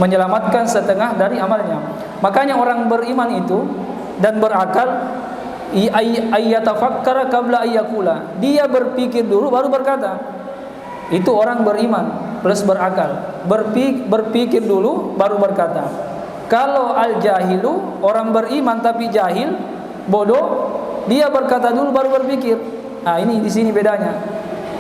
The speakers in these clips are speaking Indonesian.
menyelamatkan setengah dari amalnya. Makanya orang beriman itu dan berakal, ayyatafakkara qabla ayyakula, dia berpikir dulu baru berkata. Itu orang beriman plus berakal, berpikir dulu baru berkata. Kalau al-jahilu, orang beriman tapi jahil, bodoh, dia berkata dulu baru berpikir. Nah, ini di sini bedanya.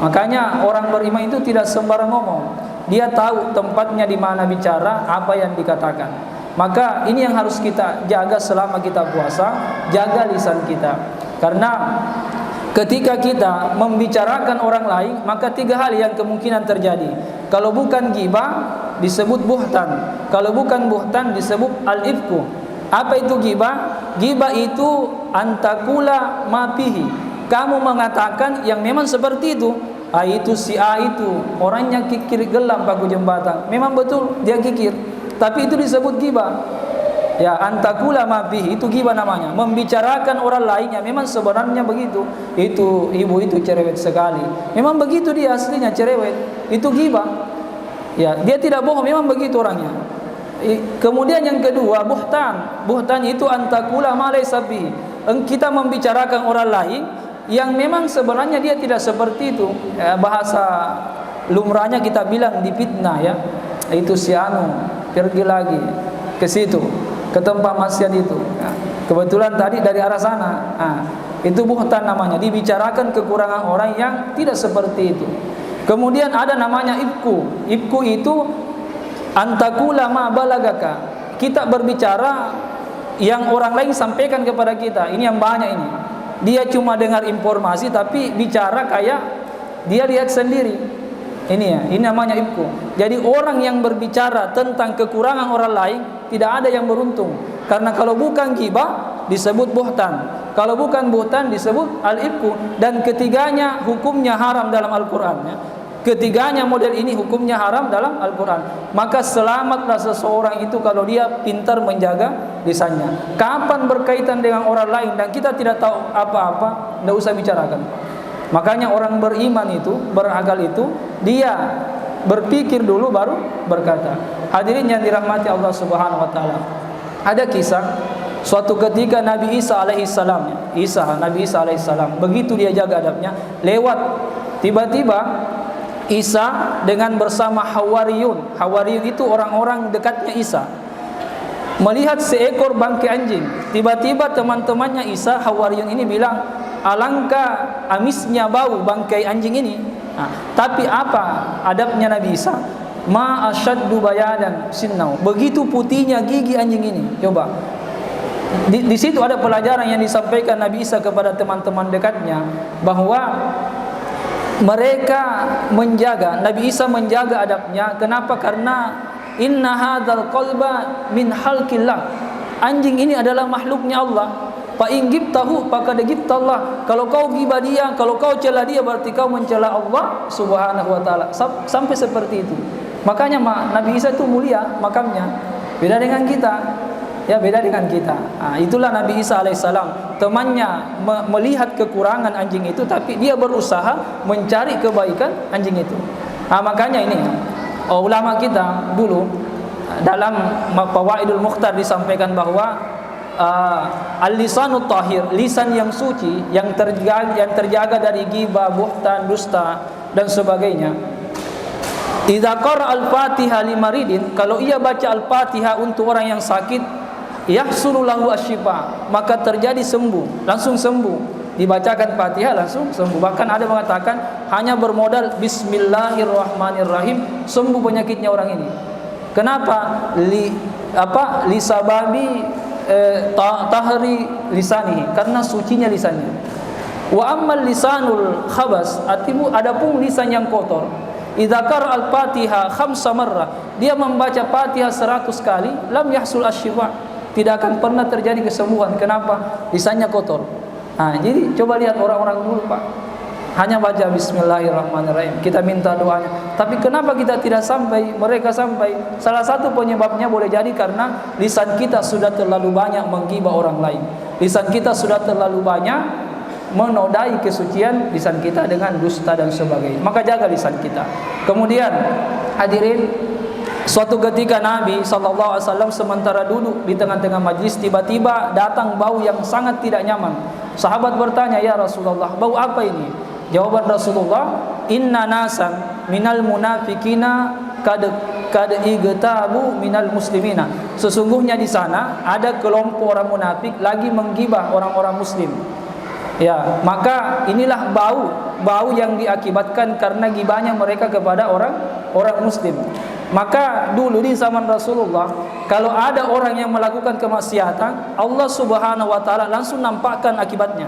Makanya orang beriman itu tidak sembarang ngomong. Dia tahu tempatnya di mana bicara, apa yang dikatakan. Maka ini yang harus kita jaga selama kita puasa, jaga lisan kita. Karena ketika kita membicarakan orang lain, maka 3 hal yang kemungkinan terjadi. Kalau bukan ghibah, disebut buhtan. Kalau bukan buhtan, disebut al-ifku. Apa itu ghibah? Ghibah itu antakula mapihi. Kamu mengatakan yang memang seperti itu. Itu si A itu orangnya kikir gelam paku jembatan. Memang betul dia kikir, tapi itu disebut ghibah. Ya, antakula mapihi itu ghibah namanya. Membicarakan orang lainnya memang sebenarnya begitu. Itu ibu itu cerewet sekali. Memang begitu dia aslinya cerewet. Itu ghibah. Ya, dia tidak bohong, memang begitu orangnya. Kemudian yang kedua, buhtan. Buhtan itu antakula ma laysa bihi. Kita membicarakan orang lain yang memang sebenarnya dia tidak seperti itu. Bahasa lumrahnya kita bilang difitnah ya. Itu si anu pergi lagi ke situ, ke tempat maksiat itu. Kebetulan tadi dari arah sana. Itu buhtan namanya, dibicarakan kekurangan orang yang tidak seperti itu. Kemudian ada namanya ibku. Ibku itu antakula ma balagaka. Kita berbicara yang orang lain sampaikan kepada kita. Ini yang banyak ini. Dia cuma dengar informasi tapi bicara kayak dia lihat sendiri. Ini ya, ini namanya ibku. Jadi orang yang berbicara tentang kekurangan orang lain tidak ada yang beruntung. Karena kalau bukan ghibah disebut buhtan. Kalau bukan buhtan disebut al-ibku. Dan ketiganya hukumnya haram dalam Al-Quran ya. Ketiganya model ini hukumnya haram dalam Al-Quran. Maka selamatlah seseorang itu kalau dia pintar menjaga lisannya. Kapan berkaitan dengan orang lain dan kita tidak tahu apa-apa, tidak usah bicarakan. Makanya orang beriman itu, berakal itu, dia berpikir dulu baru berkata. Hadirin yang dirahmati Allah Subhanahu wa taala. Ada kisah suatu ketika Nabi Isa alaihissalam, Nabi Isa alaihissalam, begitu dia jaga adabnya, lewat tiba-tiba Isa dengan bersama Hawariyun. Hawariyun itu orang-orang dekatnya Isa. Melihat seekor bangkai anjing. Tiba-tiba teman-temannya Isa, Hawariyun ini bilang, alangkah amisnya bau bangkai anjing ini. Tapi apa adabnya Nabi Isa? Ma asyaddu bayadan sinnau. Begitu putihnya gigi anjing ini. Coba. Di situ ada pelajaran yang disampaikan Nabi Isa kepada teman-teman dekatnya, bahwa mereka menjaga, Nabi Isa menjaga adabnya. Kenapa? Karena inna hadzal qalba min khalqillah. Anjing ini adalah makhluknya Allah. Fa in gibtahu faqad gibtallah. Kalau kau gibah dia, kalau kau cela dia, berarti kau mencela Allah Subhanahu wa taala. Sampai seperti itu. Makanya Nabi Isa itu mulia makamnya. Beda dengan kita. Ya, beda dengan kita. Itulah Nabi Isa alaihissalam. Temannya melihat kekurangan anjing itu, tapi dia berusaha mencari kebaikan anjing itu. Makanya ini ulama kita dulu dalam Fawaidul Mukhtar disampaikan bahwa al-lisanut tahir, lisan yang suci, yang terjaga dari ghibah, buhtan, dusta dan sebagainya. Idza qara al-Fatihah limaridin, kalau ia baca al-Fatihah untuk orang yang sakit, yahsulu lahu asyifa, maka terjadi sembuh, langsung sembuh. Dibacakan Fatihah langsung sembuh. Bahkan ada mengatakan hanya bermodal bismillahirrahmanirrahim sembuh penyakitnya orang ini. Kenapa? Li sababi tahri lisanihi, karena sucinya lisannya. Wa ammal lisanul khabas, adapun lisan yang kotor, idza qara al-Fatihah khamsa marrah, dia membaca Fatihah 100 kali, lam yahsul asyifa, tidak akan pernah terjadi kesembuhan. Kenapa? Lisannya kotor. Jadi coba lihat orang-orang dulu Pak, hanya baca bismillahirrahmanirrahim, kita minta doanya. Tapi kenapa kita tidak sampai, mereka sampai? Salah satu penyebabnya boleh jadi karena lisan kita sudah terlalu banyak menggibah orang lain. Lisan kita sudah terlalu banyak menodai kesucian lisan kita dengan dusta dan sebagainya. Maka jaga lisan kita. Kemudian hadirin, Suatu ketika Nabi SAW sementara duduk di tengah-tengah majlis, tiba-tiba datang bau yang sangat tidak nyaman. Sahabat bertanya, "Ya Rasulullah, bau apa ini?" Jawaban Rasulullah, "Inna nasan minal munafikina kad igtabu minal muslimina." Sesungguhnya di sana ada kelompok orang munafik lagi menggibah orang-orang muslim. Ya, maka inilah bau yang diakibatkan karena gibahnya mereka kepada orang muslim. Maka dulu di zaman Rasulullah, kalau ada orang yang melakukan kemaksiatan, Allah Subhanahu wa taala langsung nampakkan akibatnya.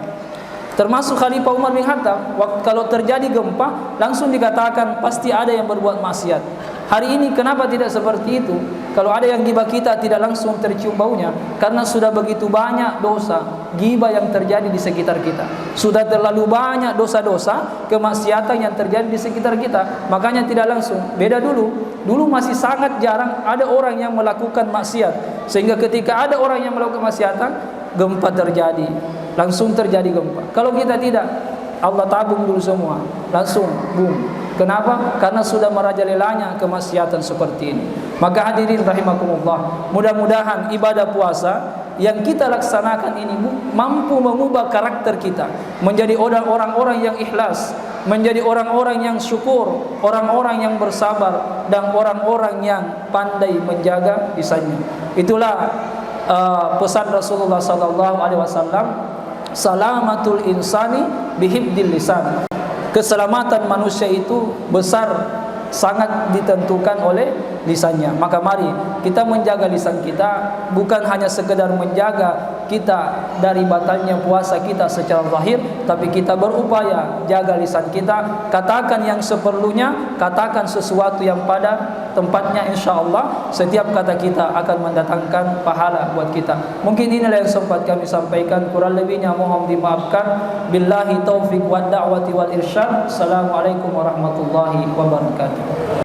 Termasuk Khalifah Umar bin Khattab, kalau terjadi gempa langsung dikatakan pasti ada yang berbuat maksiat. Hari ini kenapa tidak seperti itu? Kalau ada yang gibah kita tidak langsung tercium baunya, karena sudah begitu banyak dosa gibah yang terjadi di sekitar kita. Sudah terlalu banyak dosa-dosa kemaksiatan yang terjadi di sekitar kita, makanya tidak langsung. Beda dulu masih sangat jarang ada orang yang melakukan maksiat, sehingga ketika ada orang yang melakukan maksiatan, gempa terjadi, langsung terjadi gempa. Kalau kita tidak, Allah tabung dulu semua, langsung boom. Kenapa? Karena sudah merajalelanya kemaksiatan seperti ini. Maka hadirin rahimakumullah, mudah-mudahan ibadah puasa yang kita laksanakan ini mampu mengubah karakter kita menjadi orang-orang yang ikhlas, menjadi orang-orang yang syukur, orang-orang yang bersabar, dan orang-orang yang pandai menjaga lisannya. Itulah pesan Rasulullah SAW, salamatul insani bihibdil lisan. Keselamatan manusia itu besar, sangat ditentukan oleh lisannya. Maka mari kita menjaga lisan kita, bukan hanya sekedar menjaga kita dari batalnya puasa kita secara zahir, tapi kita berupaya jaga lisan kita, katakan yang seperlunya, katakan sesuatu yang pada tempatnya, insyaallah setiap kata kita akan mendatangkan pahala buat kita. Mungkin inilah yang sempat kami sampaikan, kurang lebihnya mohon dimaafkan. Billahi taufik wad da'wati wal irsyad. Assalamualaikum warahmatullahi wabarakatuh.